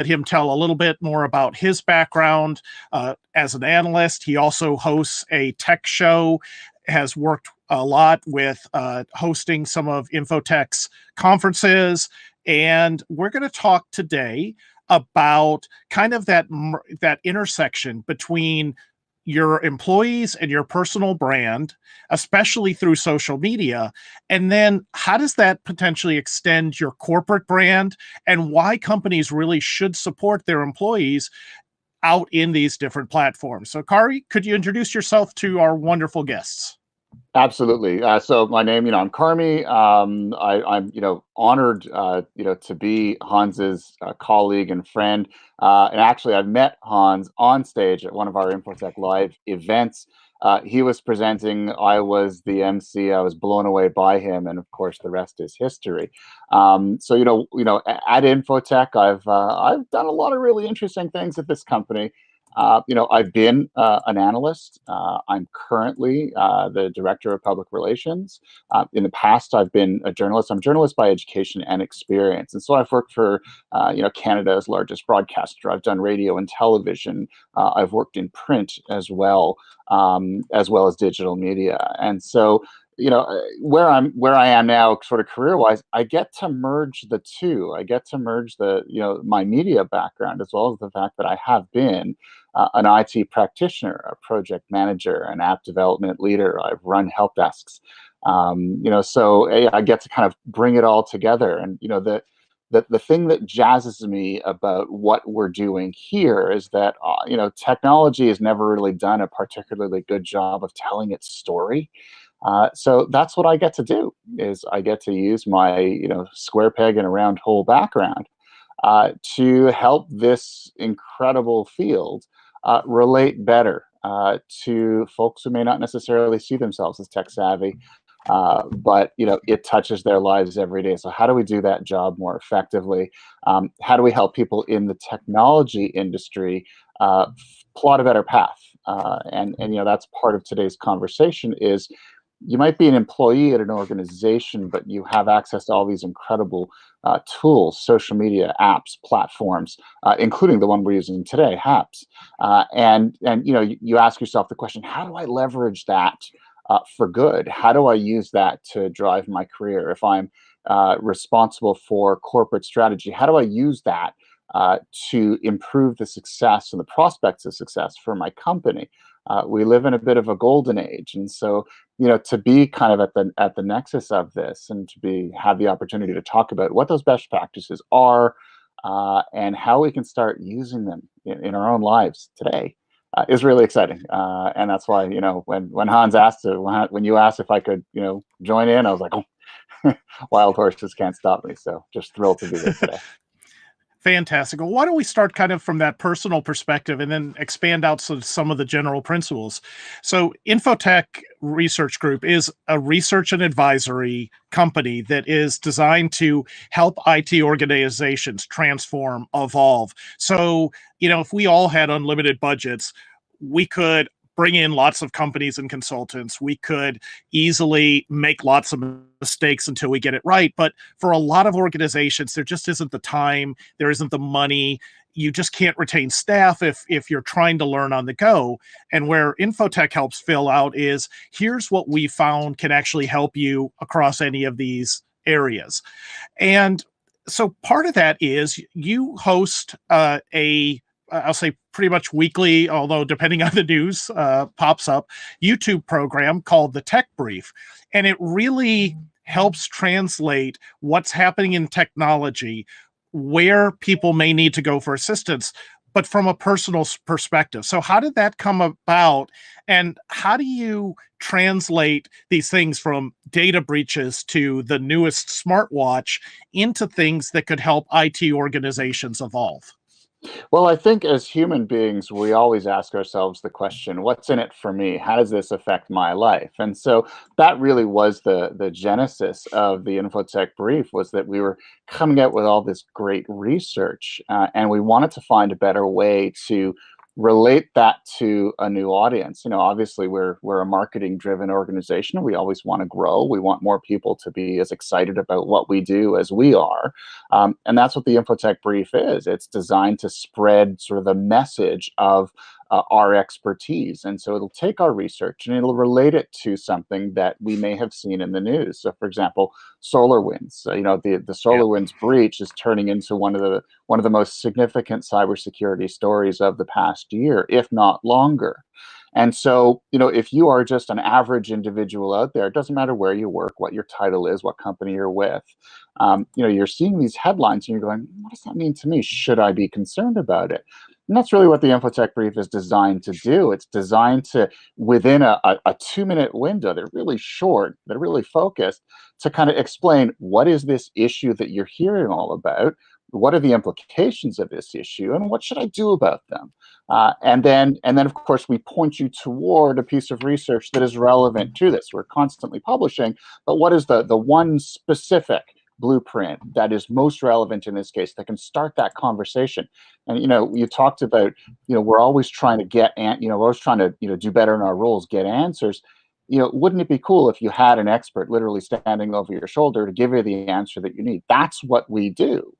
him tell a little bit more about his background as an analyst. He also hosts a tech show, has worked a lot with hosting some of InfoTech's conferences. And we're going to talk today about kind of that intersection between your employees and your personal brand, especially through social media. And then how does that potentially extend your corporate brand, and why companies really should support their employees out in these different platforms. So Kari, could you introduce yourself to our wonderful guests? Absolutely. So my name, I'm Carmi. I'm, honored, to be Hans's colleague and friend. And actually, I've met Hans on stage at one of our InfoTech Live events. He was presenting. I was the MC. I was blown away by him, and of course, the rest is history. So at InfoTech, I've done a lot of really interesting things at this company. I've been an analyst. I'm currently the director of public relations. In the past, I've been a journalist. I'm a journalist by education and experience. And so I've worked for, Canada's largest broadcaster. I've done radio and television. I've worked in print as well as digital media. And so, where I am now, sort of career-wise, I get to merge the two. I get to merge my media background, as well as the fact that I have been an IT practitioner, a project manager, an app development leader. I've run help desks. So I get to kind of bring it all together. And the thing that jazzes me about what we're doing here is that technology has never really done a particularly good job of telling its story. So that's what I get to do, is I get to use my square peg in a round hole background to help this incredible field relate better to folks who may not necessarily see themselves as tech savvy, but it touches their lives every day. So how do we do that job more effectively? How do we help people in the technology industry plot a better path? And that's part of today's conversation. Is you might be an employee at an organization, but you have access to all these incredible tools, social media, apps, platforms, including the one we're using today, HAPS. And you ask yourself the question: how do I leverage that for good? How do I use that to drive my career? If I'm responsible for corporate strategy, how do I use that to improve the success and the prospects of success for my company? We live in a bit of a golden age, and so to be kind of at the nexus of this, and to have the opportunity to talk about what those best practices are and how we can start using them in our own lives today is really exciting. And that's why when Hans asked when you asked if I could join in, I was like, oh, wild horses can't stop me. So just thrilled to be here today. Fantastic. Well, why don't we start kind of from that personal perspective and then expand out to some of the general principles. So InfoTech Research Group is a research and advisory company that is designed to help IT organizations transform, evolve. So, if we all had unlimited budgets, we could bring in lots of companies and consultants. We could easily make lots of mistakes until we get it right. But for a lot of organizations, there just isn't the time, there isn't the money. You just can't retain staff if you're trying to learn on the go. And where InfoTech helps fill out is, here's what we found can actually help you across any of these areas. And so part of that is you host I'll say pretty much weekly, although depending on the news, pops up, YouTube program called the Tech Brief. And it really helps translate what's happening in technology, where people may need to go for assistance, but from a personal perspective. So how did that come about? And how do you translate these things from data breaches to the newest smartwatch into things that could help IT organizations evolve? Well, I think as human beings, we always ask ourselves the question, what's in it for me? How does this affect my life? And so that really was the genesis of the InfoTech Brief, was that we were coming out with all this great research, and we wanted to find a better way to relate that to a new audience. Obviously we're a marketing driven organization. We always want to grow. We want more people to be as excited about what we do as we are. And that's what the InfoTech Brief is. It's designed to spread sort of the message of our expertise. And so it'll take our research and it'll relate it to something that we may have seen in the news. So for example, SolarWinds, the Yeah. SolarWinds breach is turning into one of the most significant cybersecurity stories of the past year, if not longer. And so, if you are just an average individual out there, it doesn't matter where you work, what your title is, what company you're with, you're seeing these headlines and you're going, what does that mean to me? Should I be concerned about it? And that's really what the InfoTech Brief is designed to do. It's designed to, within a 2-minute window, they're really short, they're really focused, to kind of explain what is this issue that you're hearing all about, what are the implications of this issue, and what should I do about them? And then, of course, we point you toward a piece of research that is relevant to this. We're constantly publishing, but what is the one specific blueprint that is most relevant in this case that can start that conversation? And you talked about, we're always trying to we're always trying to do better in our roles, get answers. Wouldn't it be cool if you had an expert literally standing over your shoulder to give you the answer that you need? That's what we do.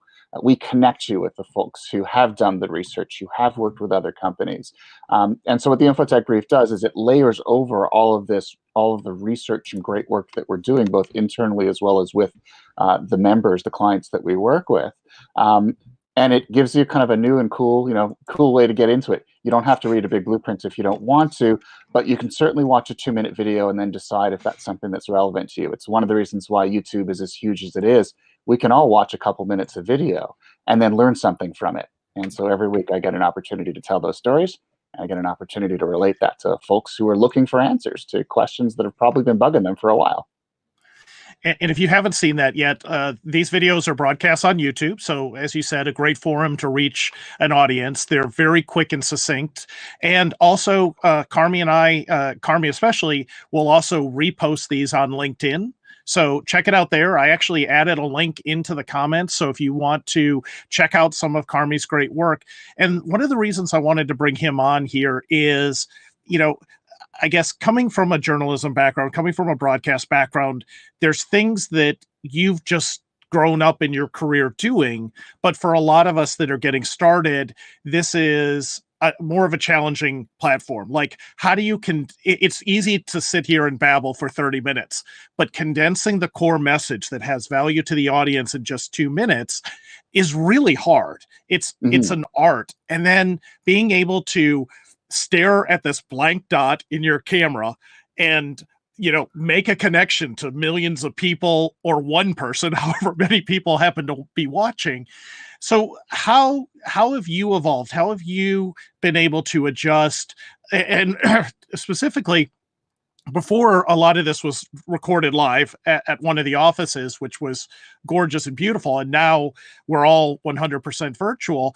We connect you with the folks who have done the research, who have worked with other companies. And so what the InfoTech Brief does is it layers over all of this, all of the research and great work that we're doing, both internally as well as with the members, the clients that we work with. And it gives you kind of a new and cool way to get into it. You don't have to read a big blueprint if you don't want to, but you can certainly watch a 2-minute video and then decide if that's something that's relevant to you. It's one of the reasons why YouTube is as huge as it is. We can all watch a couple minutes of video and then learn something from it. And so every week I get an opportunity to tell those stories. And I get an opportunity to relate that to folks who are looking for answers to questions that have probably been bugging them for a while. And if you haven't seen that yet, these videos are broadcast on YouTube. So, as you said, a great forum to reach an audience. They're very quick and succinct. And also, Carmi and I, Carmi especially, will also repost these on LinkedIn. So check it out there. I actually added a link into the comments. So if you want to check out some of Carmi's great work. And one of the reasons I wanted to bring him on here is, I guess coming from a journalism background, coming from a broadcast background, there's things that you've just grown up in your career doing. But for a lot of us that are getting started, this is more of a challenging platform. Like, how do you it's easy to sit here and babble for 30 minutes, but condensing the core message that has value to the audience in just 2 minutes is really hard. It's an art. And then being able to stare at this blank dot in your camera and make a connection to millions of people or one person, however many people happen to be watching. So how have you evolved? How have you been able to adjust? And specifically, before a lot of this was recorded live at one of the offices, which was gorgeous and beautiful, and now we're all 100% virtual.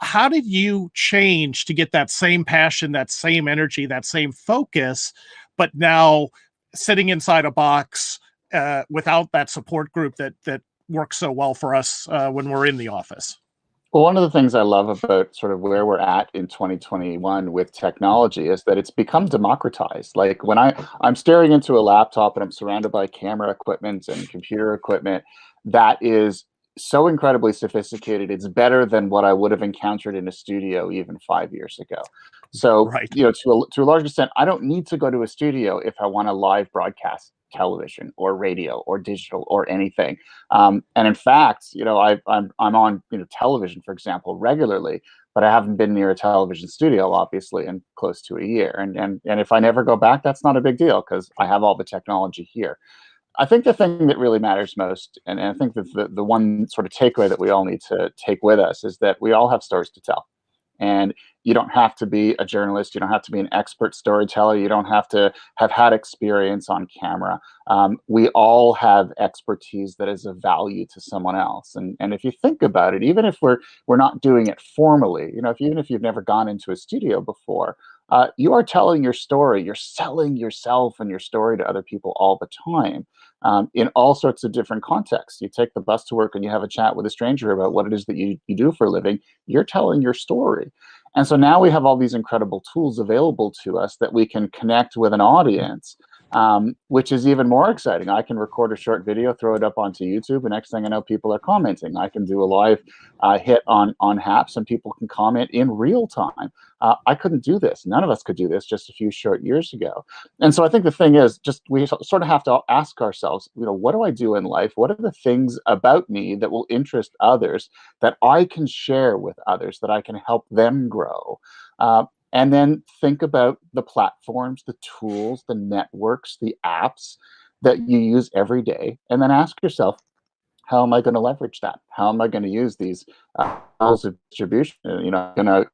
How did you change to get that same passion, that same energy, that same focus, but now sitting inside a box without that support group that works so well for us when we're in the office? Well, one of the things I love about sort of where we're at in 2021 with technology is that it's become democratized. Like when I'm staring into a laptop and I'm surrounded by camera equipment and computer equipment that is so incredibly sophisticated, it's better than what I would have encountered in a studio even 5 years ago. So, Right. to a large extent, I don't need to go to a studio if I want to live broadcast television or radio or digital or anything. And in fact, I'm on television, for example, regularly, but I haven't been near a television studio, obviously, in close to a year. And if I never go back, that's not a big deal because I have all the technology here. I think the thing that really matters most, and I think that the one sort of takeaway that we all need to take with us is that we all have stories to tell. And you don't have to be a journalist. You don't have to be an expert storyteller. You don't have to have had experience on camera. We all have expertise that is of value to someone else. And if you think about it, even if we're not doing it formally, even if you've never gone into a studio before, you are telling your story. You're selling yourself and your story to other people all the time, in all sorts of different contexts. You take the bus to work and you have a chat with a stranger about what it is that you do for a living. You're telling your story. And so now we have all these incredible tools available to us that we can connect with an audience, which is even more exciting. I can record a short video, throw it up onto YouTube, and next thing I know, people are commenting. I can do a live hit on Haps, and people can comment in real time. I couldn't do this. None of us could do this just a few short years ago. And so I think the thing is, just we sort of have to ask ourselves, what do I do in life? What are the things about me that will interest others that I can share with others, that I can help them grow? And then think about the platforms, the tools, the networks, the apps that you use every day, and then ask yourself, how am I going to leverage that? How am I going to use these channels of distribution? I'm going to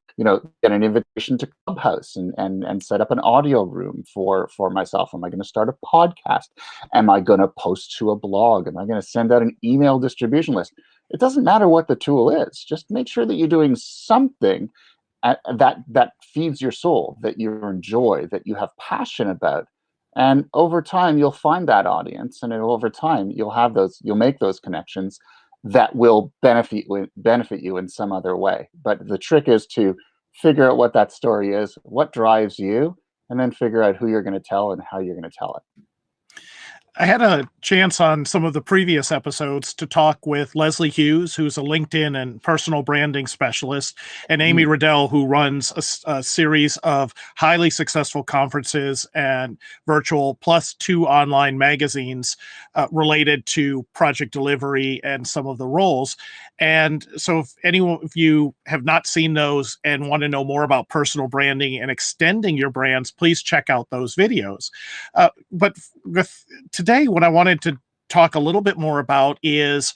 get an invitation to Clubhouse and set up an audio room for myself. Am I going to start a podcast? Am I going to post to a blog? Am I going to send out an email distribution list? It doesn't matter what the tool is. Just make sure that you're doing something that feeds your soul, that you enjoy, that you have passion about. And over time, you'll find that audience, and over time, you'll make those connections that will benefit you in some other way. But the trick is to figure out what that story is, what drives you, and then figure out who you're going to tell and how you're going to tell it. I had a chance on some of the previous episodes to talk with Leslie Hughes, who's a LinkedIn and personal branding specialist, and Amy Riddell, who runs a series of highly successful conferences and virtual, plus 2 online magazines related to project delivery and some of the roles. And so if any of you have not seen those and want to know more about personal branding and extending your brands, please check out those videos. But with today, what I wanted to talk a little bit more about is,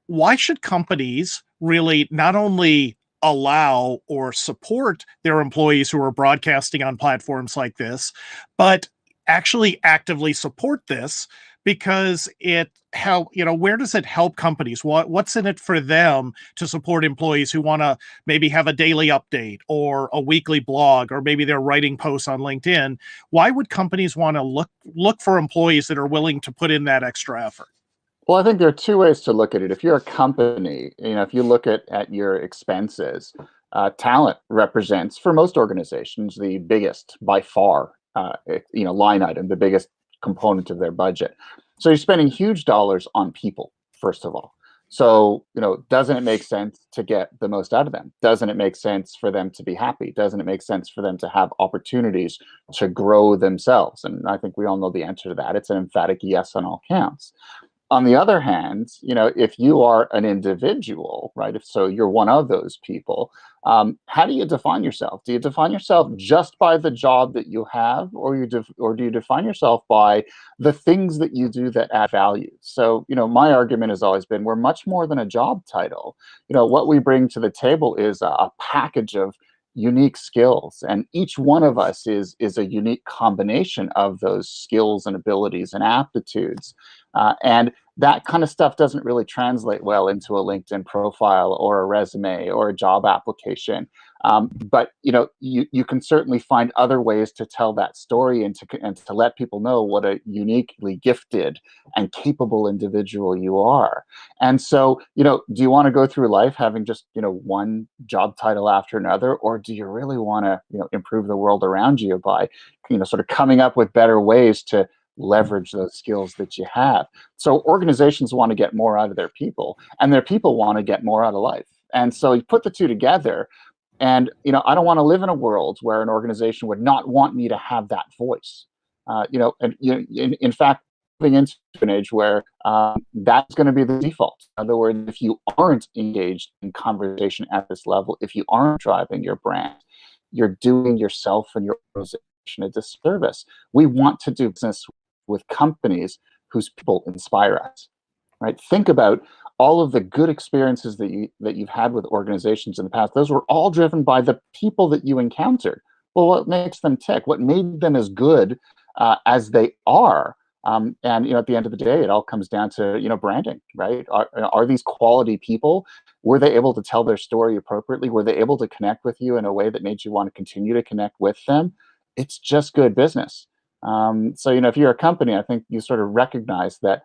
why should companies really not only allow or support their employees who are broadcasting on platforms like this, but actually actively support this? Because where does it help companies? What's in it for them to support employees who want to maybe have a daily update or a weekly blog, or maybe they're writing posts on LinkedIn? Why would companies want to look for employees that are willing to put in that extra effort? Well, I think there are 2 ways to look at it. If you're a company, if you look at your expenses, talent represents, for most organizations, the biggest, by far, line item, the biggest component of their budget. So you're spending huge dollars on people, first of all. So, doesn't it make sense to get the most out of them? Doesn't it make sense for them to be happy? Doesn't it make sense for them to have opportunities to grow themselves? And I think we all know the answer to that. It's an emphatic yes on all counts. On the other hand, if you are an individual, right? If so, you're one of those people. How do you define yourself? Do you define yourself just by the job that you have, or do you define yourself by the things that you do that add value? So, my argument has always been, we're much more than a job title. What we bring to the table is a package of unique skills, and each one of us is a unique combination of those skills and abilities and aptitudes. And that kind of stuff doesn't really translate well into a LinkedIn profile or a resume or a job application. But you can certainly find other ways to tell that story and to let people know what a uniquely gifted and capable individual you are. And so, do you want to go through life having just one job title after another, or do you really want to improve the world around you by sort of coming up with better ways to leverage those skills that you have? So organizations want to get more out of their people, and their people want to get more out of life. And so you put the 2 together, and I don't want to live in a world where an organization would not want me to have that voice. In fact, moving into an age where that's going to be the default. In other words, if you aren't engaged in conversation at this level, if you aren't driving your brand, you're doing yourself and your organization a disservice. We want to do business with companies whose people inspire us, right? Think about all of the good experiences that you've had with organizations in the past. Those were all driven by the people that you encountered. Well, what makes them tick? What made them as good as they are? And at the end of the day, it all comes down to branding, right? Are these quality people? Were they able to tell their story appropriately? Were they able to connect with you in a way that made you want to continue to connect with them? It's just good business. So if you're a company, I think you sort of recognize that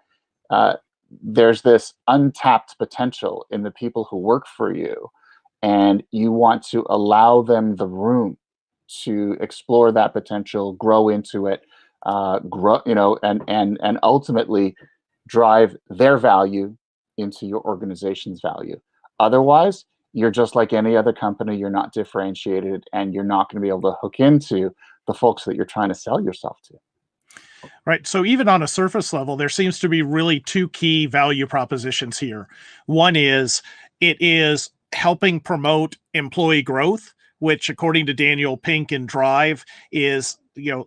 there's this untapped potential in the people who work for you, and you want to allow them the room to explore that potential, grow into it, grow, and ultimately drive their value into your organization's value. Otherwise, you're just like any other company. You're not differentiated, and you're not going to be able to hook into the folks that you're trying to sell yourself to. Right. So even on a surface level, there seems to be really two key value propositions here. One is it is helping promote employee growth, which according to Daniel Pink in Drive is,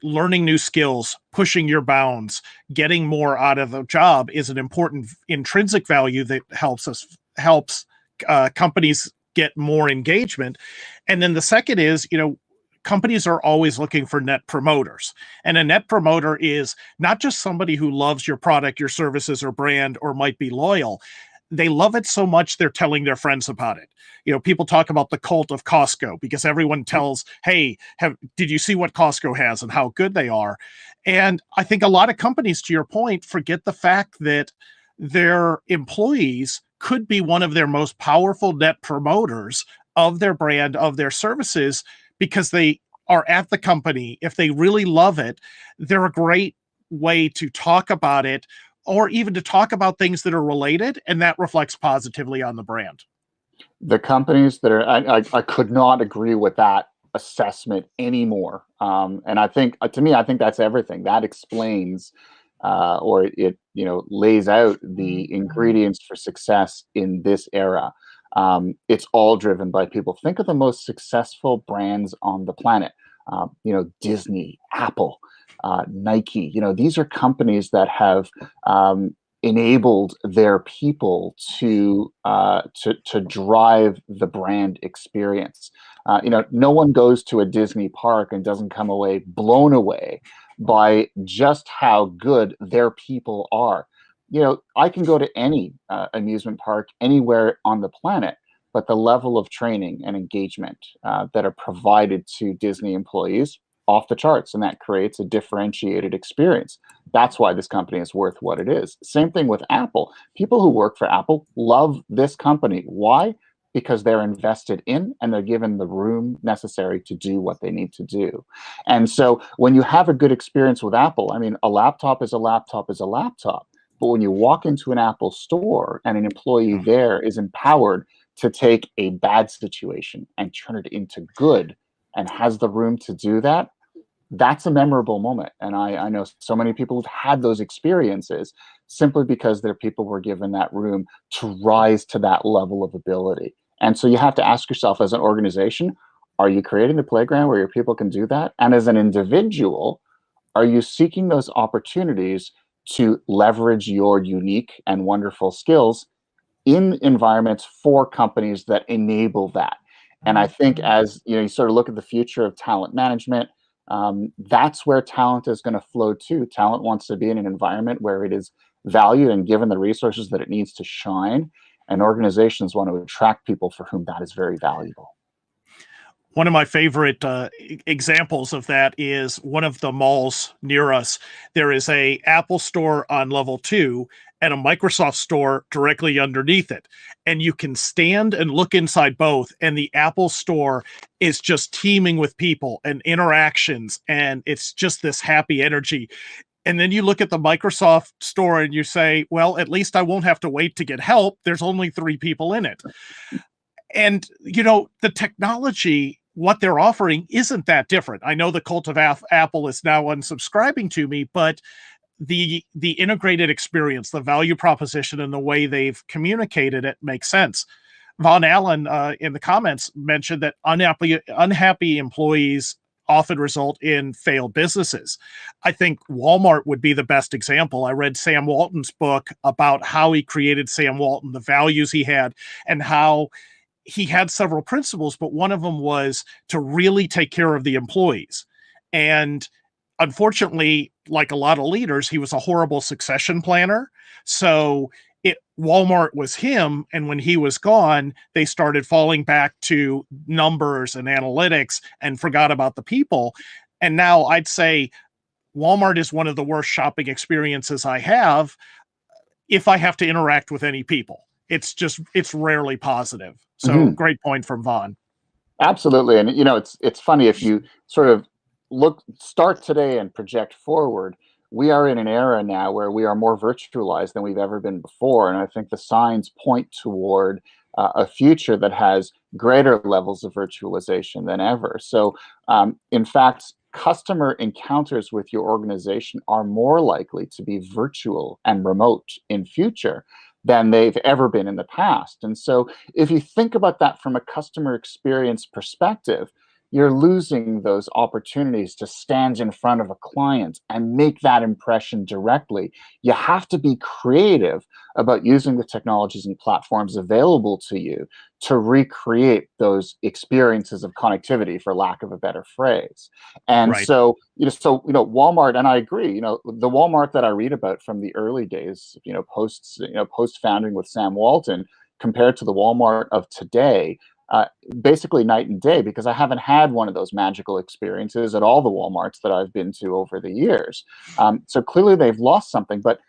learning new skills, pushing your bounds, getting more out of the job is an important intrinsic value that helps companies get more engagement. And then the second is, companies are always looking for net promoters. And a net promoter is not just somebody who loves your product, your services, or brand, or might be loyal. They love it so much they're telling their friends about it. People talk about the cult of Costco because everyone tells, hey, did you see what Costco has and how good they are? And I think a lot of companies, to your point, forget the fact that their employees could be one of their most powerful net promoters of their brand, of their services, because they are at the company. If they really love it, they're a great way to talk about it or even to talk about things that are related, and that reflects positively on the brand. The companies that are, I could not agree with that assessment anymore. And I think, to me, I think that's everything. That explains, or it, lays out the ingredients for success in this era. It's all driven by people. Think of the most successful brands on the planet. Disney, Apple, Nike. These are companies that have enabled their people to drive the brand experience. No one goes to a Disney park and doesn't come away blown away by just how good their people are. I can go to any amusement park anywhere on the planet, but the level of training and engagement that are provided to Disney employees, off the charts, and that creates a differentiated experience. That's why this company is worth what it is. Same thing with Apple. People who work for Apple love this company. Why? Because they're invested in and they're given the room necessary to do what they need to do. And so when you have a good experience with Apple, I mean, a laptop is a laptop is a laptop. But when you walk into an Apple store and an employee there is empowered to take a bad situation and turn it into good and has the room to do that, that's a memorable moment. And I know so many people who've had those experiences simply because their people were given that room to rise to that level of ability. And so you have to ask yourself as an organization, are you creating a playground where your people can do that? And as an individual, are you seeking those opportunities to leverage your unique and wonderful skills in environments for companies that enable that? And I think as you sort of look at the future of talent management, that's where talent is going to flow to. Talent wants to be in an environment where it is valued and given the resources that it needs to shine. And organizations want to attract people for whom that is very valuable. One of my favorite examples of that is one of the malls near us. There is a Apple store on level 2 and a Microsoft store directly underneath it. And you can stand and look inside both, and the Apple store is just teeming with people and interactions, and it's just this happy energy. And then you look at the Microsoft store and you say, well, at least I won't have to wait to get help. There's only 3 people in it. And, the technology, what they're offering isn't that different. I know the cult of Apple is now unsubscribing to me, but the integrated experience, the value proposition, and the way they've communicated it makes sense. Von Allen in the comments mentioned that unhappy employees often result in failed businesses. I think Walmart would be the best example. I read Sam Walton's book about how he created Sam Walton, the values he had, and how he had several principles, but one of them was to really take care of the employees. And unfortunately, like a lot of leaders, he was a horrible succession planner. So Walmart was him, and when he was gone, they started falling back to numbers and analytics and forgot about the people. And now I'd say Walmart is one of the worst shopping experiences I have if I have to interact with any people. It's rarely positive. So great point from Vaughn. Absolutely. And it's funny if you sort of start today and project forward. We are in an era now where we are more virtualized than we've ever been before, and I think the signs point toward a future that has greater levels of virtualization than ever. So, in fact, customer encounters with your organization are more likely to be virtual and remote in future than they've ever been in the past. And so, if you think about that from a customer experience perspective, you're losing those opportunities to stand in front of a client and make that impression directly. You have to be creative about using the technologies and platforms available to you to recreate those experiences of connectivity, for lack of a better phrase. And Right. so, Walmart, and I agree, the Walmart that I read about from the early days, post founding with Sam Walton, compared to the Walmart of today, basically night and day, because I haven't had one of those magical experiences at all the Walmarts that I've been to over the years. So clearly they've lost something. But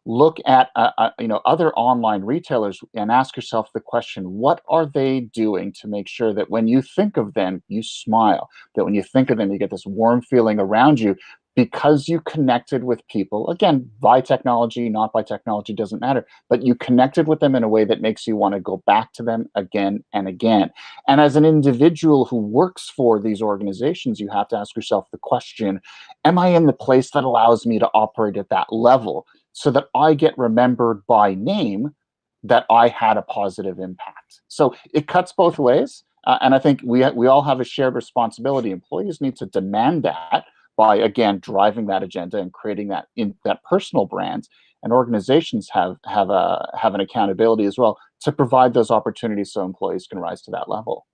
look at other online retailers and ask yourself the question: what are they doing to make sure that when you think of them, you smile? That when you think of them, you get this warm feeling around you, because you connected with people, again, by technology, not by technology, doesn't matter, but you connected with them in a way that makes you want to go back to them again and again. And as an individual who works for these organizations, you have to ask yourself the question: am I in the place that allows me to operate at that level so that I get remembered by name, that I had a positive impact? So it cuts both ways. And I think we all have a shared responsibility. Employees need to demand that by, again, driving that agenda and creating that personal brand. And organizations have an accountability as well to provide those opportunities so employees can rise to that level.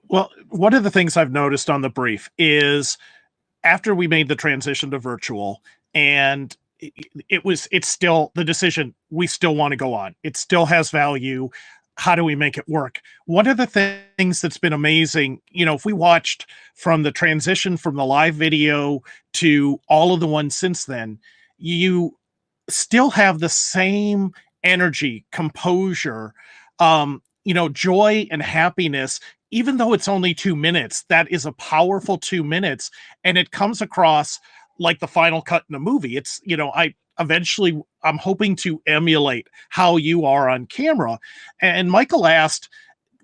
Well, one of the things I've noticed on the brief is after we made the transition to virtual, and it's still the decision, we still want to go on. It still has value. How do we make it work? One of the things that's been amazing, if we watched from the transition from the live video to all of the ones since then, you still have the same energy, composure, joy and happiness. Even though it's only 2 minutes, that is a powerful 2 minutes, and it comes across like the final cut in a movie. It's, I'm hoping to emulate how you are on camera. And Michael asked,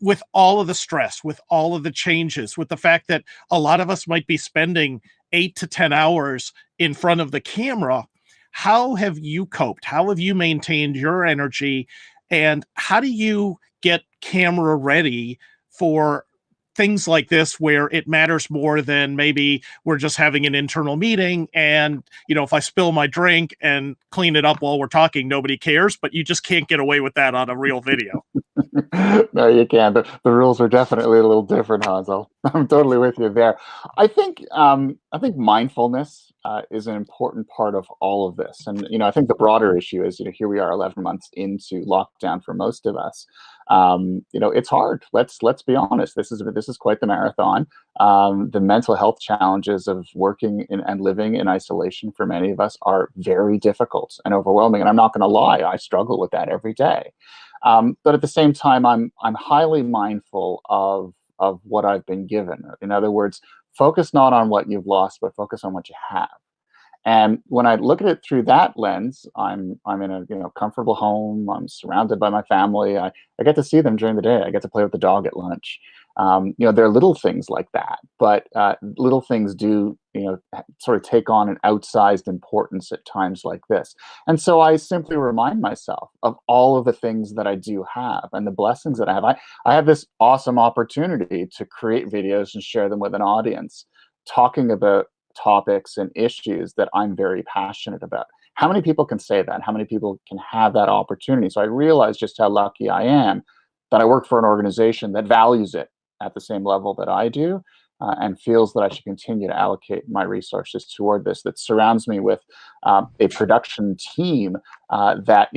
with all of the stress, with all of the changes, with the fact that a lot of us might be spending 8 to 10 hours in front of the camera, how have you coped? How have you maintained your energy? And how do you get camera ready for things like this, where it matters more than maybe we're just having an internal meeting and, if I spill my drink and clean it up while we're talking, nobody cares, but you just can't get away with that on a real video. No, you can. The rules are definitely a little different, Hans. I'm totally with you there. I think mindfulness is an important part of all of this, and I think the broader issue is, here we are 11 months into lockdown for most of us. It's hard. Let's be honest. This is quite the marathon. The mental health challenges of working and living in isolation for many of us are very difficult and overwhelming. And I'm not going to lie, I struggle with that every day. But at the same time, I'm highly mindful of what I've been given. In other words, focus not on what you've lost, but focus on what you have. And when I look at it through that lens, I'm in a comfortable home. I'm surrounded by my family. I get to see them during the day. I get to play with the dog at lunch. There are little things like that, but little things do sort of take on an outsized importance at times like this. And so I simply remind myself of all of the things that I do have and the blessings that I have. I have this awesome opportunity to create videos and share them with an audience, talking about topics and issues that I'm very passionate about. How many people can say that? How many people can have that opportunity? So I realize just how lucky I am that I work for an organization that values it at the same level that I do, and feels that I should continue to allocate my resources toward this, that surrounds me with a production team that,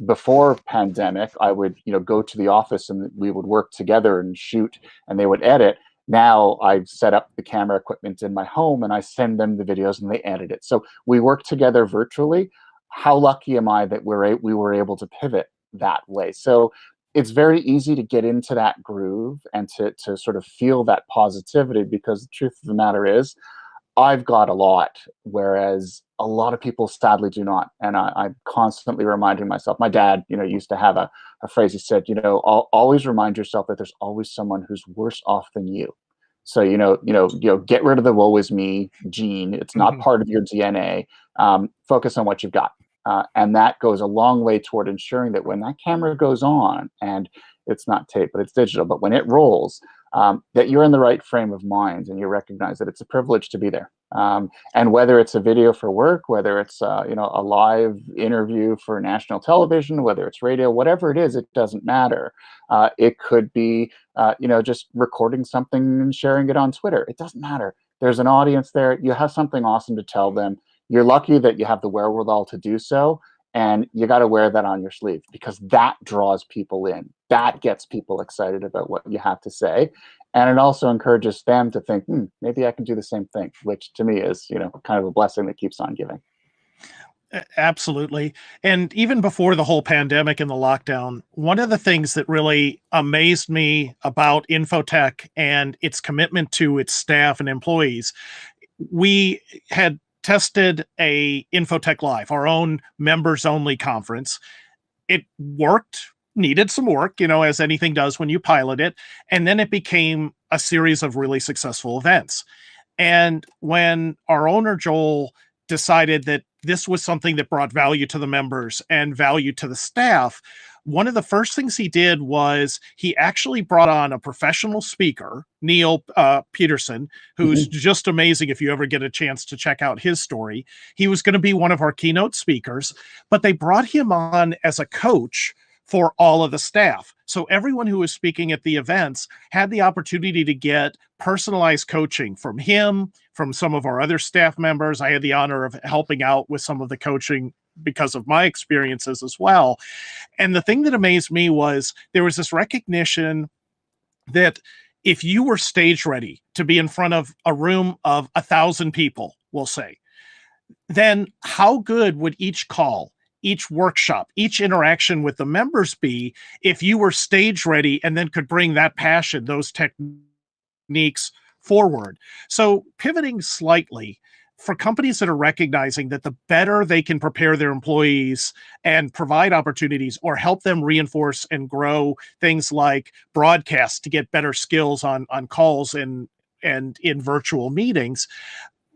before pandemic, I would, go to the office and we would work together and shoot and they would edit. Now I've set up the camera equipment in my home and I send them the videos and they edit it. So we work together virtually. How lucky am I that we were able to pivot that way? So it's very easy to get into that groove and to sort of feel that positivity, because the truth of the matter is I've got a lot, whereas a lot of people sadly do not. And I'm constantly reminding myself. My dad, used to have a phrase. He said, always remind yourself that there's always someone who's worse off than you. So get rid of the "woe is me" gene. It's not Mhm. part of your DNA. Focus on what you've got, and that goes a long way toward ensuring that when that camera goes on, and it's not tape, but it's digital, but when it rolls, that you're in the right frame of mind and you recognize that it's a privilege to be there. And whether it's a video for work, whether it's a live interview for national television, whether it's radio, whatever it is, it doesn't matter. It could be just recording something and sharing it on Twitter. It doesn't matter. There's an audience there. You have something awesome to tell them. You're lucky that you have the wherewithal to do so. And you got to wear that on your sleeve, because that draws people in. That gets people excited about what you have to say. And it also encourages them to think, maybe I can do the same thing, which to me is, kind of a blessing that keeps on giving. Absolutely. And even before the whole pandemic and the lockdown, one of the things that really amazed me about Infotech and its commitment to its staff and employees, we had tested a Infotech Live, our own members only conference. It worked, needed some work, as anything does when you pilot it. And then it became a series of really successful events. And when our owner, Joel, decided that this was something that brought value to the members and value to the staff, one of the first things he did was he actually brought on a professional speaker, Neil Peterson, who's Mhm. just amazing if you ever get a chance to check out his story. He was going to be one of our keynote speakers, but they brought him on as a coach for all of the staff. So everyone who was speaking at the events had the opportunity to get personalized coaching from him, from some of our other staff members. I had the honor of helping out with some of the coaching because of my experiences as well. And the thing that amazed me was there was this recognition that if you were stage ready to be in front of a room of 1,000 people, we'll say, then how good would each call, each workshop, each interaction with the members be if you were stage ready and then could bring that passion, those techniques forward? So, pivoting slightly, for companies that are recognizing that the better they can prepare their employees and provide opportunities or help them reinforce and grow things like broadcasts to get better skills on calls and in virtual meetings,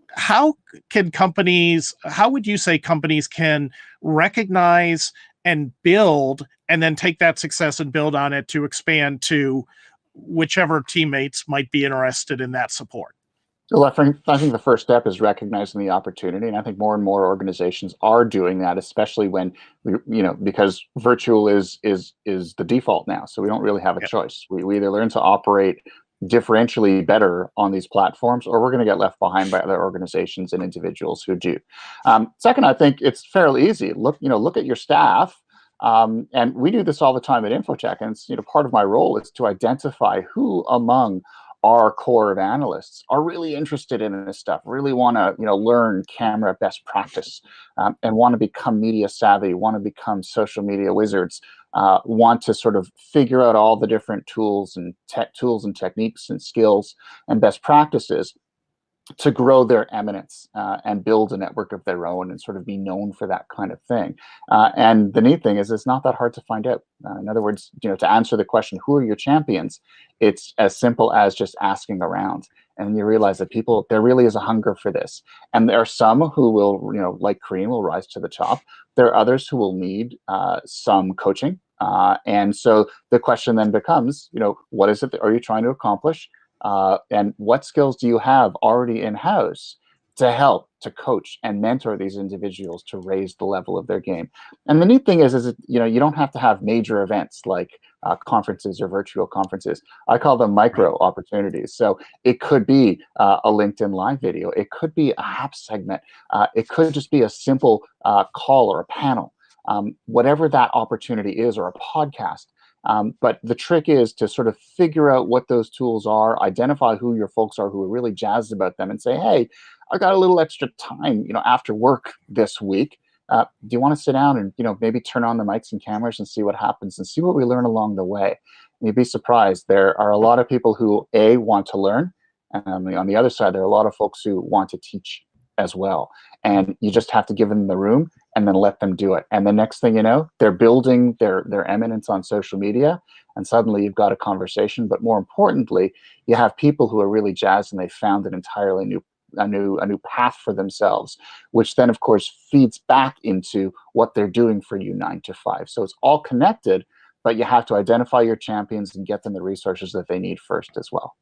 how would you say companies can recognize and build and then take that success and build on it to expand to whichever teammates might be interested in that support? Well, I think the first step is recognizing the opportunity, and I think more and more organizations are doing that, especially when because virtual is the default now, so we don't really have a Yeah. choice. We either learn to operate differentially better on these platforms, or we're going to get left behind by other organizations and individuals who do. Second, I think it's fairly easy. Look at your staff. And we do this all the time at Infotech, and it's part of my role is to identify who among our core of analysts are really interested in this stuff, really want to learn camera best practice, and want to become media savvy, want to become social media wizards, want to sort of figure out all the different tools and techniques and skills and best practices to grow their eminence, and build a network of their own and sort of be known for that kind of thing. And the neat thing is, it's not that hard to find out. In other words, to answer the question, who are your champions? It's as simple as just asking around. And you realize that there really is a hunger for this. And there are some who will, like Kareem, will rise to the top. There are others who will need some coaching. And so the question then becomes, what is it that are you trying to accomplish? And what skills do you have already in house to help to coach and mentor these individuals to raise the level of their game? And the neat thing is you don't have to have major events like conferences or virtual conferences. I call them Right. micro opportunities. So it could be a LinkedIn live video, it could be a HAP segment, it could just be a simple call or a panel. Whatever that opportunity is, or a podcast. But the trick is to sort of figure out what those tools are, identify who your folks are who are really jazzed about them, and say, hey, I got a little extra time, after work this week. Do you want to sit down and maybe turn on the mics and cameras and see what happens and see what we learn along the way? And you'd be surprised. There are a lot of people who want to learn, and on the other side, there are a lot of folks who want to teach as well. And you just have to give them the room and then let them do it. And the next thing you know, they're building their eminence on social media, and suddenly you've got a conversation. But more importantly, you have people who are really jazzed and they found an entirely new path for themselves, which then of course feeds back into what they're doing for you 9 to 5. So it's all connected, but you have to identify your champions and get them the resources that they need first as well.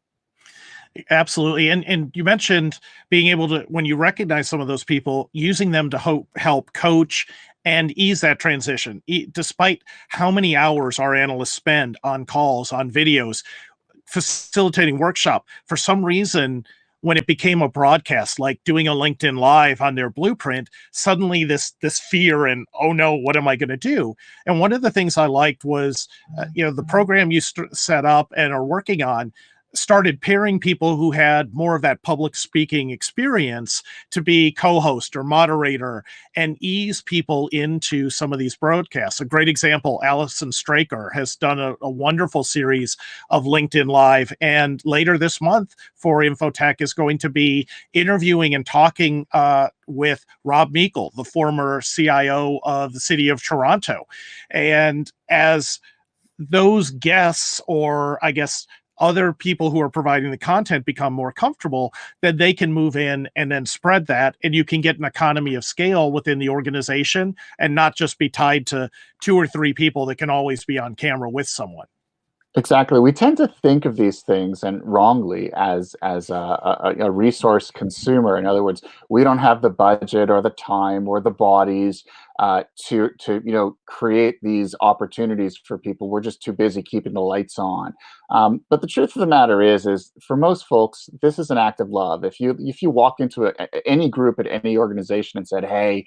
Absolutely. And you mentioned being able to, when you recognize some of those people, using them to help coach and ease that transition. Despite how many hours our analysts spend on calls, on videos, facilitating workshop, for some reason, when it became a broadcast, like doing a LinkedIn Live on their blueprint, suddenly this fear and, oh no, what am I going to do? And one of the things I liked was, the program you set up and are working on started pairing people who had more of that public speaking experience to be co-host or moderator and ease people into some of these broadcasts. A great example, Allison Straker has done a wonderful series of LinkedIn Live, and later this month for InfoTech is going to be interviewing and talking with Rob Meikle, the former CIO of the city of Toronto. And as those guests, or I guess other people who are providing the content, become more comfortable, then they can move in and then spread that, and you can get an economy of scale within the organization and not just be tied to 2 or 3 people that can always be on camera with someone. Exactly. We tend to think of these things, and wrongly, as a resource consumer. In other words, we don't have the budget or the time or the bodies to create these opportunities for people. We're just too busy keeping the lights on. But the truth of the matter is for most folks, this is an act of love. If you walk into any group at any organization and said, "Hey,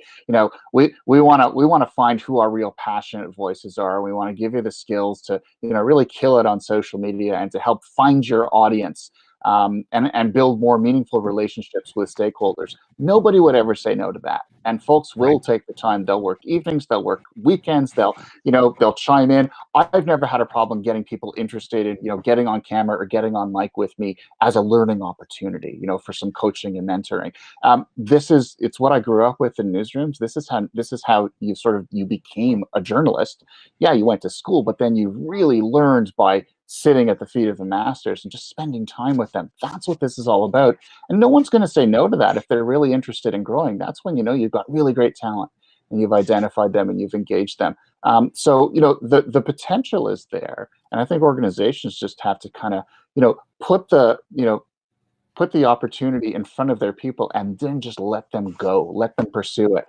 we want to find who our real passionate voices are. We want to give you the skills to really kill it on social media and to help find your audience." And build more meaningful relationships with stakeholders. Nobody would ever say no to that. And folks will take the time. They'll work evenings, they'll work weekends, they'll chime in. I've never had a problem getting people interested in, getting on camera or getting on mic with me as a learning opportunity, for some coaching and mentoring. It's what I grew up with in newsrooms. This is how you became a journalist. Yeah, you went to school, but then you really learned by sitting at the feet of the masters and just spending time with them. That's what this is all about. And no one's going to say no to that if they're really interested in growing. That's when you've got really great talent and you've identified them and you've engaged them. So the potential is there, and I think organizations just have to kind of put the opportunity in front of their people and then just let them go, let them pursue it.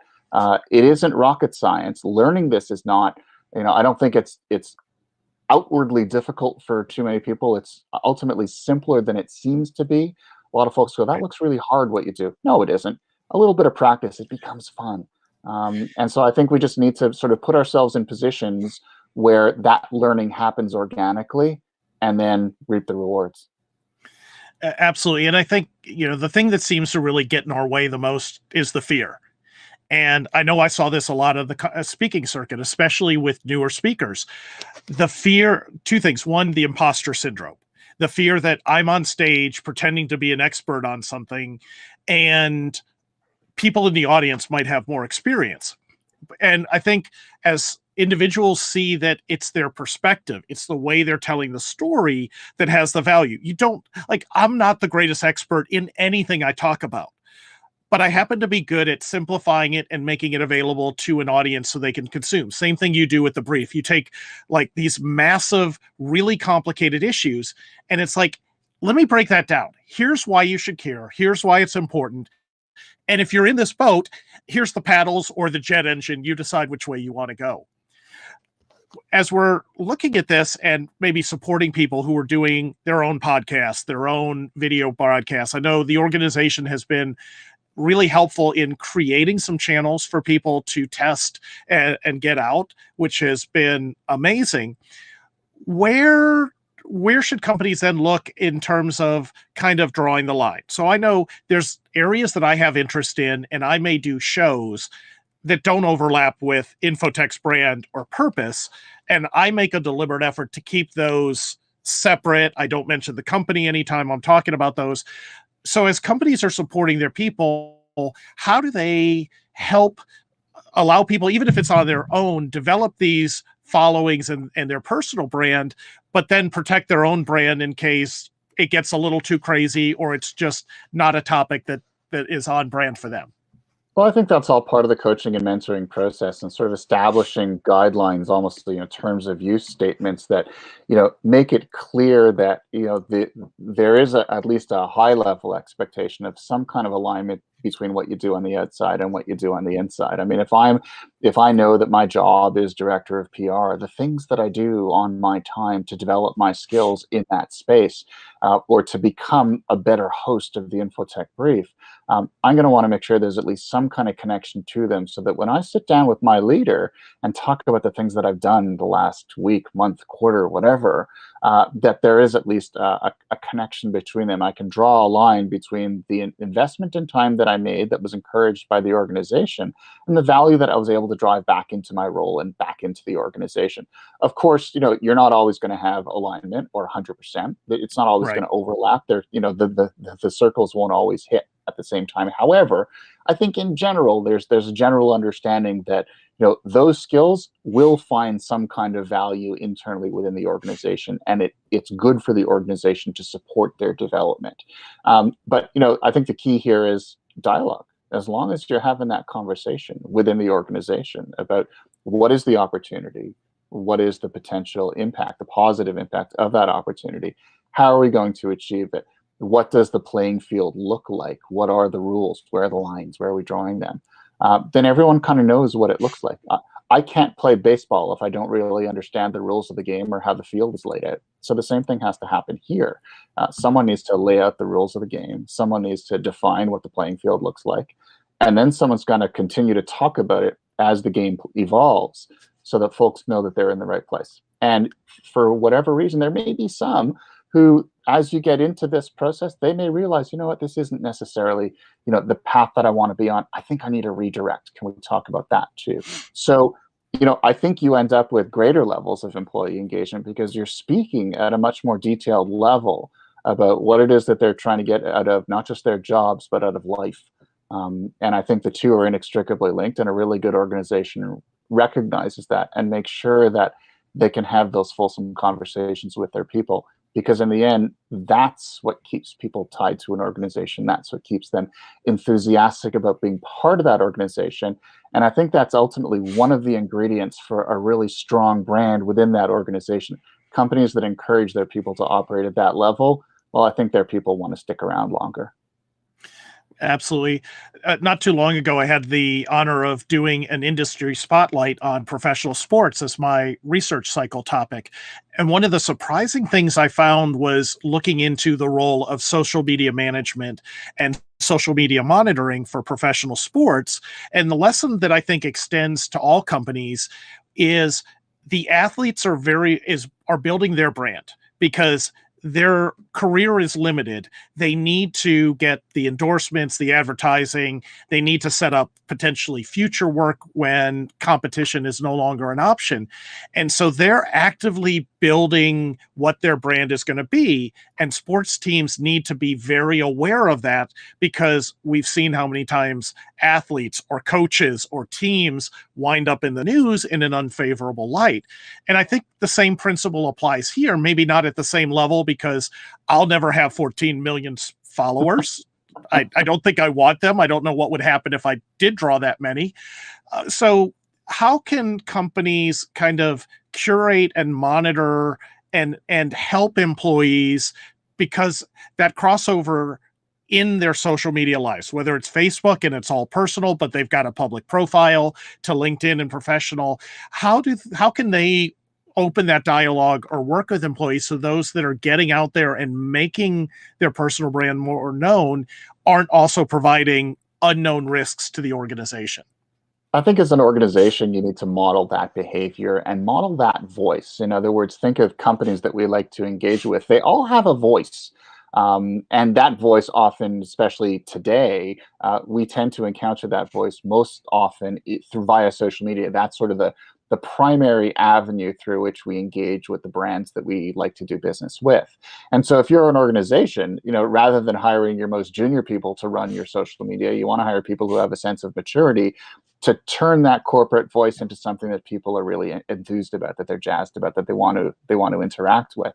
It isn't rocket science. Learning this is not. I don't think it's outwardly difficult for too many people. It's ultimately simpler than it seems to be. A lot of folks go, "That looks really hard what you do." No, it isn't. A little bit of practice, it becomes fun. And so I think we just need to sort of put ourselves in positions where that learning happens organically and then reap the rewards. Absolutely. And I think, the thing that seems to really get in our way the most is the fear. And I know I saw this a lot of the speaking circuit, especially with newer speakers. The fear, 2 things. One, the imposter syndrome, the fear that I'm on stage pretending to be an expert on something, and people in the audience might have more experience. And I think as individuals see that it's their perspective, it's the way they're telling the story that has the value. I'm not the greatest expert in anything I talk about, but I happen to be good at simplifying it and making it available to an audience so they can consume. Same thing you do with the brief. You take like these massive, really complicated issues, and it's like, let me break that down. Here's why you should care. Here's why it's important. And if you're in this boat, here's the paddles or the jet engine. You decide which way you want to go. As we're looking at this and maybe supporting people who are doing their own podcasts, their own video broadcasts, I know the organization has been really helpful in creating some channels for people to test and get out, which has been amazing. Where should companies then look in terms of kind of drawing the line? So I know there's areas that I have interest in, and I may do shows that don't overlap with InfoTech's brand or purpose. And I make a deliberate effort to keep those separate. I don't mention the company anytime I'm talking about those. So as companies are supporting their people, how do they help allow people, even if it's on their own, develop these followings and their personal brand, but then protect their own brand in case it gets a little too crazy or it's just not a topic that is on brand for them? Well, I think that's all part of the coaching and mentoring process, and sort of establishing guidelines, almost, terms of use statements that, make it clear that, there is at least a high level expectation of some kind of alignment between what you do on the outside and what you do on the inside. I mean, if I know that my job is director of PR, the things that I do on my time to develop my skills in that space, or to become a better host of the InfoTech Brief, I'm going to want to make sure there's at least some kind of connection to them, so that when I sit down with my leader and talk about the things that I've done the last week, month, quarter, whatever, that there is at least a connection between them. I can draw a line between the investment in time that I made that was encouraged by the organization and the value that I was able to drive back into my role and back into the organization. Of course, you're not always going to have alignment or 100%. It's not always going Right. to overlap. The circles won't always hit at the same time. However, I think in general, there's a general understanding that those skills will find some kind of value internally within the organization, and it's good for the organization to support their development. But I think the key here is dialogue. As long as you're having that conversation within the organization about what is the opportunity, what is the potential impact, the positive impact of that opportunity, how are we going to achieve it? What does the playing field look like? What are the rules? Where are the lines? Where are we drawing them? Then everyone kind of knows what it looks like. I can't play baseball if I don't really understand the rules of the game or how the field is laid out. So the same thing has to happen here. Someone needs to lay out the rules of the game. Someone needs to define what the playing field looks like. And then someone's going to continue to talk about it as the game evolves, so that folks know that they're in the right place. And for whatever reason, there may be some who, as you get into this process, they may realize, this isn't necessarily, the path that I want to be on. I think I need a redirect. Can we talk about that too? So, I think you end up with greater levels of employee engagement because you're speaking at a much more detailed level about what it is that they're trying to get out of not just their jobs, but out of life. And I think the two are inextricably linked, and a really good organization recognizes that and makes sure that they can have those fulsome conversations with their people. Because in the end, that's what keeps people tied to an organization. That's what keeps them enthusiastic about being part of that organization. And I think that's ultimately one of the ingredients for a really strong brand within that organization. Companies that encourage their people to operate at that level, well, I think their people want to stick around longer. Absolutely. Not too long ago, I had the honor of doing an industry spotlight on professional sports as my research cycle topic. And one of the surprising things I found was looking into the role of social media management and social media monitoring for professional sports. And the lesson that I think extends to all companies is the athletes are building their brand because their career is limited. They need to get the endorsements, the advertising. They need to set up potentially future work when competition is no longer an option. And so they're actively building what their brand is going to be. And sports teams need to be very aware of that because we've seen how many times athletes or coaches or teams wind up in the news in an unfavorable light. And I think the same principle applies here, maybe not at the same level because I'll never have 14 million followers. I don't think I want them. I don't know what would happen if I did draw that many. So how can companies kind of curate and monitor and help employees, because that crossover in their social media lives, whether it's Facebook and it's all personal, but they've got a public profile, to LinkedIn and professional, how can they open that dialogue or work with employees so those that are getting out there and making their personal brand more known aren't also providing unknown risks to the organization? I think as an organization, you need to model that behavior and model that voice. In other words, think of companies that we like to engage with. They all have a voice. And that voice often, especially today, we tend to encounter that voice most often through via social media. That's sort of the primary avenue through which we engage with the brands that we like to do business with. And so if you're an organization, rather than hiring your most junior people to run your social media, you want to hire people who have a sense of maturity to turn that corporate voice into something that people are really enthused about, that they're jazzed about, that they want to interact with.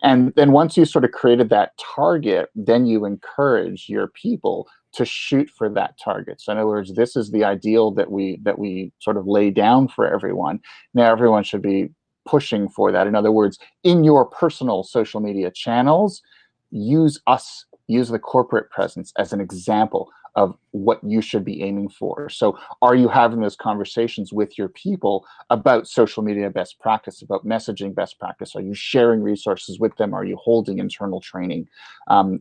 And then once you sort of created that target, then you encourage your people to shoot for that target. So in other words, this is the ideal that we sort of lay down for everyone. Now everyone should be pushing for that. In other words, in your personal social media channels, use the corporate presence as an example of what you should be aiming for. So are you having those conversations with your people about social media best practice, about messaging best practice? Are you sharing resources with them? Are you holding internal training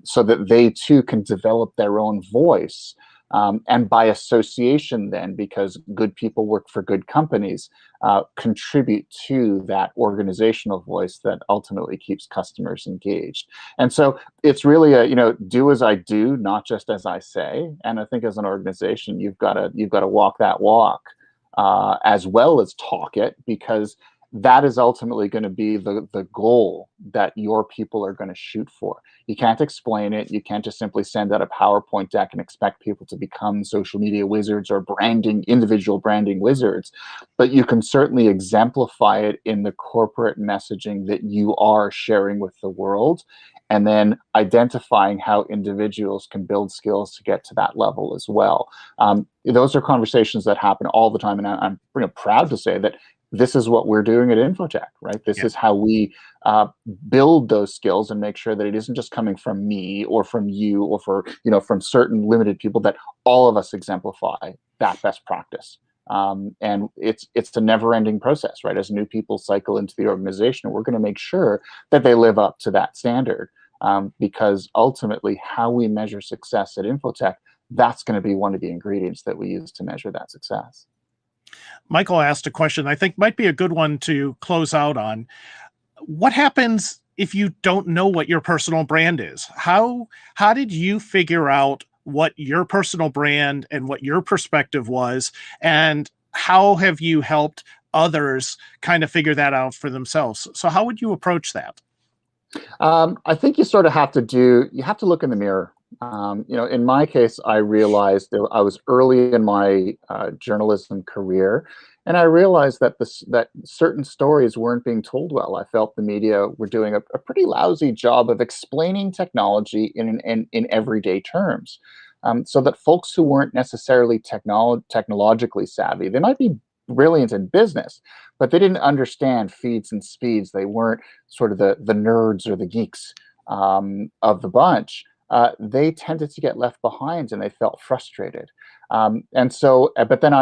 so that they too can develop their own voice? And by association then, because good people work for good companies, contribute to that organizational voice that ultimately keeps customers engaged. And so it's really do as I do, not just as I say. And I think as an organization, you've got to walk that walk as well as talk it, because that is ultimately going to be the goal that your people are going to shoot for. You can't explain it. You can't just simply send out a PowerPoint deck and expect people to become social media wizards or individual branding wizards. But you can certainly exemplify it in the corporate messaging that you are sharing with the world, and then identifying how individuals can build skills to get to that level as well. Those are conversations that happen all the time, and I'm proud to say that this is what we're doing at InfoTech, right? This is how we build those skills and make sure that it isn't just coming from me or from you or from certain limited people, that all of us exemplify that best practice. And it's a never-ending process, right? As new people cycle into the organization, we're going to make sure that they live up to that standard, because ultimately how we measure success at InfoTech, that's going to be one of the ingredients that we use to measure that success. Michael asked a question I think might be a good one to close out on. What happens if you don't know what your personal brand is? How did you figure out what your personal brand and what your perspective was, and how have you helped others kind of figure that out for themselves? So how would you approach that? I think you sort of have to look in the mirror. In my case, I realized that I was early in my journalism career, and I realized that certain stories weren't being told well. I felt the media were doing a pretty lousy job of explaining technology in everyday terms, so that folks who weren't necessarily technologically savvy, they might be brilliant in business, but they didn't understand feeds and speeds. They weren't sort of the nerds or the geeks of the bunch. They tended to get left behind, and they felt frustrated. And so, but then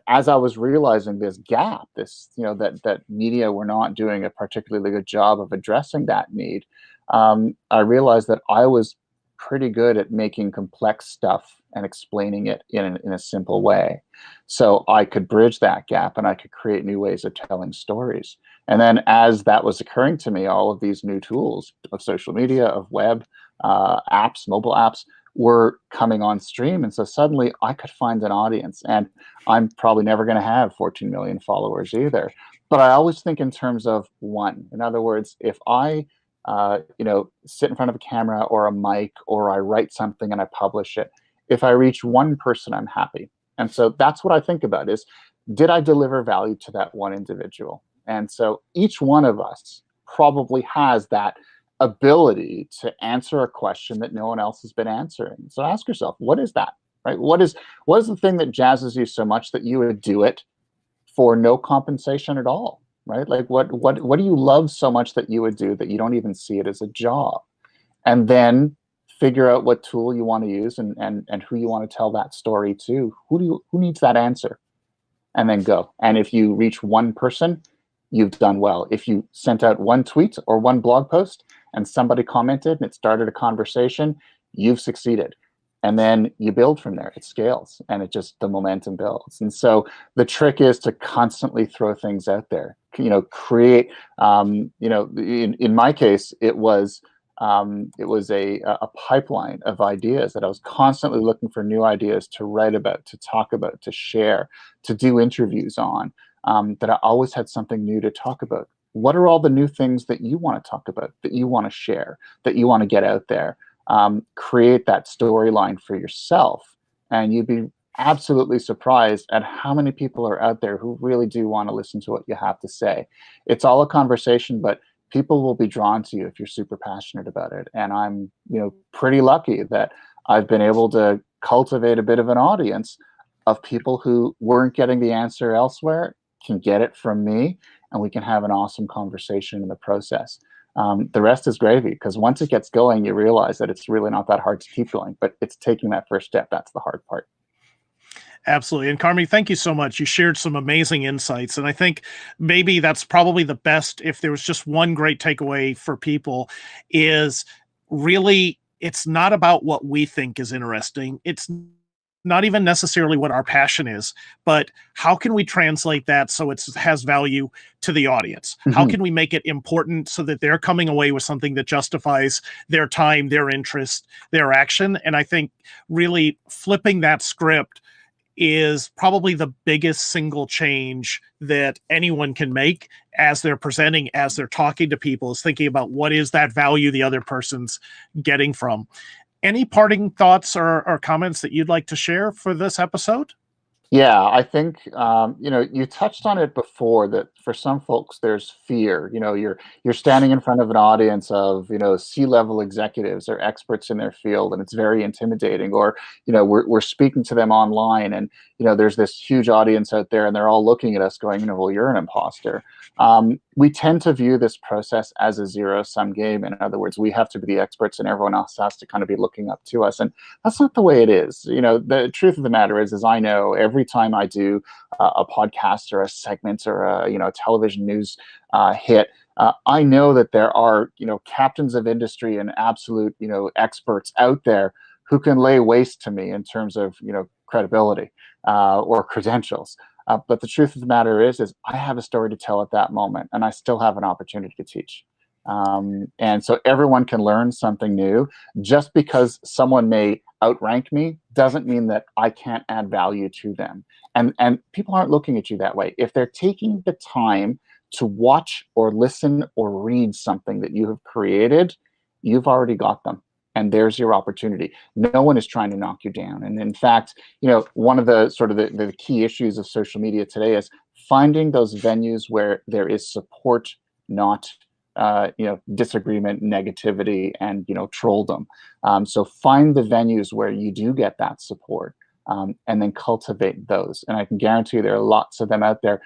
as I was realizing this gap, that media were not doing a particularly good job of addressing that need, I realized that I was pretty good at making complex stuff and explaining it in a simple way. So I could bridge that gap, and I could create new ways of telling stories. And then as that was occurring to me, all of these new tools of social media, of web, apps, mobile apps, were coming on stream. And so suddenly I could find an audience, and I'm probably never going to have 14 million followers either. But I always think in terms of one. In other words, if I sit in front of a camera or a mic, or I write something and I publish it, if I reach one person, I'm happy. And so that's what I think about is, did I deliver value to that one individual? And so each one of us probably has that ability to answer a question that no one else has been answering. So ask yourself, what is that, right? What is the thing that jazzes you so much that you would do it for no compensation at all, right? Like what do you love so much that you would do that you don't even see it as a job? And then figure out what tool you want to use, and who you want to tell that story to. Who needs that answer? And then go. And if you reach one person, you've done well. If you sent out one tweet or one blog post and somebody commented and it started a conversation, you've succeeded. And then you build from there. It scales, and the momentum builds. And so the trick is to constantly throw things out there. Create. In my case, it was It was a pipeline of ideas that I was constantly looking for new ideas to write about, to talk about, to share, to do interviews on, that I always had something new to talk about. What are all the new things that you want to talk about, that you want to share, that you want to get out there? Create that storyline for yourself, and you'd be absolutely surprised at how many people are out there who really do want to listen to what you have to say. It's all a conversation, but people will be drawn to you if you're super passionate about it. And I'm, pretty lucky that I've been able to cultivate a bit of an audience of people who weren't getting the answer elsewhere, can get it from me, and we can have an awesome conversation in the process. The rest is gravy, because once it gets going, you realize that it's really not that hard to keep going, but it's taking that first step. That's the hard part. Absolutely. And Carmi, thank you so much. You shared some amazing insights. And I think maybe that's probably the best, if there was just one great takeaway for people, is really it's not about what we think is interesting. It's not even necessarily what our passion is, but how can we translate that so it has value to the audience? How Mhm. can we make it important so that they're coming away with something that justifies their time, their interest, their action? And I think really flipping that script is probably the biggest single change that anyone can make as they're presenting, as they're talking to people, is thinking about what is that value the other person's getting from. Any parting thoughts or comments that you'd like to share for this episode? Yeah, I think you touched on it before, that for some folks there's fear. You're standing in front of an audience of C-level executives or experts in their field, and it's very intimidating. Or we're speaking to them online, and there's this huge audience out there, and they're all looking at us, going, well, you're an imposter. We tend to view this process as a zero-sum game. In other words, we have to be the experts, and everyone else has to kind of be looking up to us. And that's not the way it is. The truth of the matter is I know every time I do a podcast or a segment or a television news hit, I know that there are captains of industry and absolute experts out there who can lay waste to me in terms of credibility or credentials. But the truth of the matter is I have a story to tell at that moment, and I still have an opportunity to teach. And so everyone can learn something new. Just because someone may outrank me doesn't mean that I can't add value to them. And people aren't looking at you that way. If they're taking the time to watch or listen or read something that you have created, you've already got them. And there's your opportunity. No one is trying to knock you down. And in fact, one of the sort of the key issues of social media today is finding those venues where there is support, not disagreement, negativity, and trolldom. So find the venues where you do get that support, and then cultivate those. And I can guarantee you there are lots of them out there.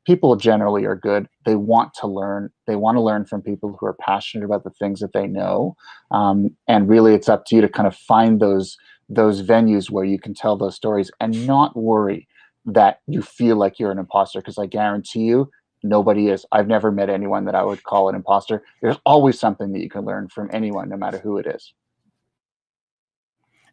People generally are good. They want to learn. They want to learn from people who are passionate about the things that they know. And really, it's up to you to kind of find those venues where you can tell those stories and not worry that you feel like you're an imposter, because I guarantee you, nobody is. I've never met anyone that I would call an imposter. There's always something that you can learn from anyone, no matter who it is.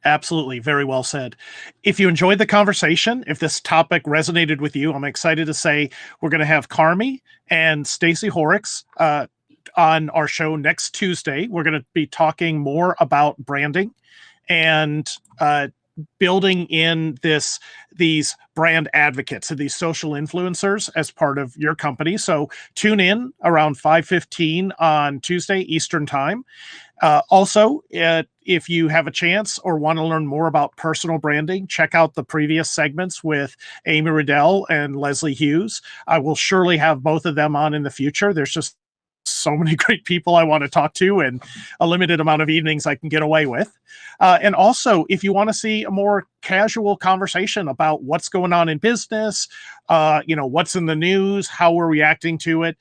Absolutely. Very well said. If you enjoyed the conversation, if this topic resonated with you, I'm excited to say we're going to have Carmi and Stacey Horrocks on our show next Tuesday. We're going to be talking more about branding and building in these brand advocates and these social influencers as part of your company. So tune in around 5:15 on Tuesday Eastern time. Also, if you have a chance or want to learn more about personal branding, check out the previous segments with Amy Riddell and Leslie Hughes. I will surely have both of them on in the future. There's just so many great people I want to talk to, and a limited amount of evenings I can get away with. And also, if you want to see a more casual conversation about what's going on in business, what's in the news, how we're reacting to it,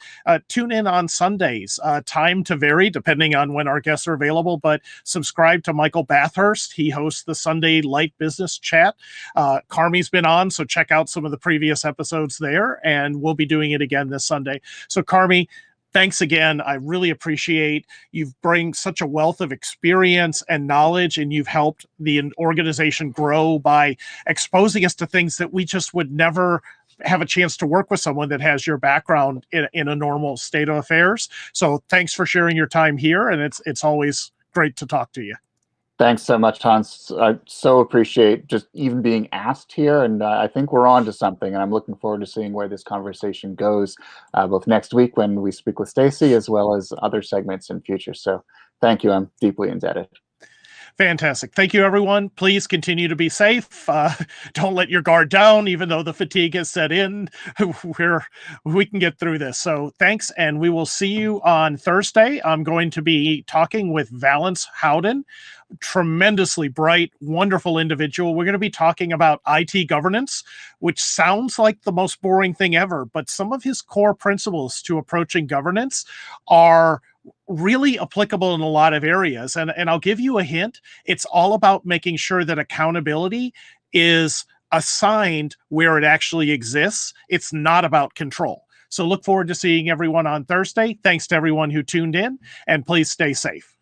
tune in on Sundays. Time to vary depending on when our guests are available, but subscribe to Michael Bathurst. He hosts the Sunday Light Business Chat. Carmi's been on, so check out some of the previous episodes there, and we'll be doing it again this Sunday. So Carmi, thanks again. I really appreciate you bring such a wealth of experience and knowledge, and you've helped the organization grow by exposing us to things that we just would never have a chance to work with someone that has your background in a normal state of affairs. So thanks for sharing your time here, and it's always great to talk to you. Thanks so much, Hans. I so appreciate just even being asked here, and I think we're on to something, and I'm looking forward to seeing where this conversation goes, both next week when we speak with Stacy, as well as other segments in future. So thank you. I'm deeply indebted. Fantastic. Thank you, everyone. Please continue to be safe. Don't let your guard down, even though the fatigue has set in. We can get through this. So thanks, and we will see you on Thursday. I'm going to be talking with Valence Howden, tremendously bright, wonderful individual. We're going to be talking about IT governance, which sounds like the most boring thing ever, but some of his core principles to approaching governance are really applicable in a lot of areas. And I'll give you a hint. It's all about making sure that accountability is assigned where it actually exists. It's not about control. So look forward to seeing everyone on Thursday. Thanks to everyone who tuned in, and please stay safe.